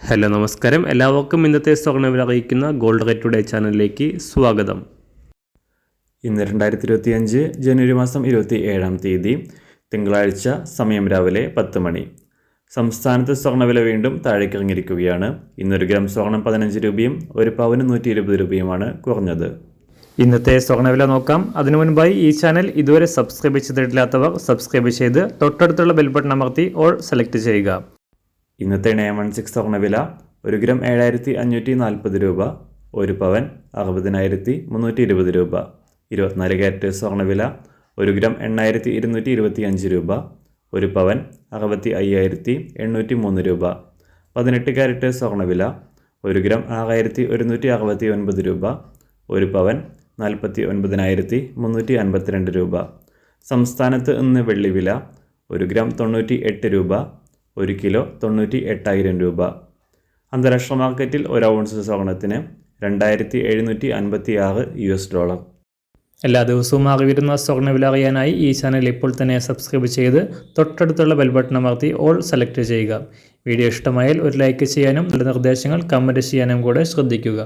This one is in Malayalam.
ഹലോ നമസ്കാരം, എല്ലാവർക്കും ഇന്നത്തെ സ്വർണ്ണവില അറിയിക്കുന്ന ഗോൾഡ് റേറ്റ് ടുഡേ ചാനലിലേക്ക് സ്വാഗതം. ഇന്ന് 2025 ജനുവരി മാസം 27-ാം തീയതി തിങ്കളാഴ്ച, സമയം രാവിലെ 10 മണി. സംസ്ഥാനത്ത് സ്വർണ്ണവില വീണ്ടും താഴേക്കിറങ്ങിയിരിക്കുകയാണ്. ഇന്നൊരു ഗ്രാം സ്വർണം 15 രൂപയും ഒരു പവന് 120 രൂപയുമാണ് കുറഞ്ഞത്. ഇന്നത്തെ സ്വർണ്ണവില നോക്കാം. അതിനു മുൻപായി ഈ ചാനൽ ഇതുവരെ സബ്സ്ക്രൈബ് ചെയ്തിട്ടില്ലാത്തവർ സബ്സ്ക്രൈബ് ചെയ്ത് തൊട്ടടുത്തുള്ള ബെൽ ബട്ടൺ അമർത്തി ഓൾ സെലക്ട് ചെയ്യുക. ഇന്നത്തെ 916 സ്വർണ്ണവില 1 ഗ്രാം 7540 രൂപ, ഒരു പവൻ 60,320 രൂപ. 24 ക്യാരറ്റ് സ്വർണ്ണവില 1 ഗ്രാം 8225 രൂപ, ഒരു പവൻ 65,803 രൂപ. 18 ക്യാരറ്റ് സ്വർണ്ണവില 1 ഗ്രാം 6169 രൂപ, ഒരു പവൻ 49,352 രൂപ. സംസ്ഥാനത്ത് ഇന്ന് വെള്ളിവില 1 ഗ്രാം 98 രൂപ, 1 കിലോ 98,000 രൂപ. അന്താരാഷ്ട്ര മാർക്കറ്റിൽ ഒരു ഔൺസ് സ്വർണത്തിന് $2,756. എല്ലാ ദിവസവും അറിവിരുന്ന സ്വർണ്ണവില അറിയാനായി ഈ ചാനൽ ഇപ്പോൾ തന്നെ സബ്സ്ക്രൈബ് ചെയ്ത് തൊട്ടടുത്തുള്ള ബെൽ ബട്ടൺ അമർത്തി ഓൾ സെലക്ട് ചെയ്യുക. വീഡിയോ ഇഷ്ടമായാൽ ഒരു ലൈക്ക് ചെയ്യാനും നല്ല നിർദ്ദേശങ്ങൾ കമൻറ്റ് ചെയ്യാനും കൂടെ ശ്രദ്ധിക്കുക.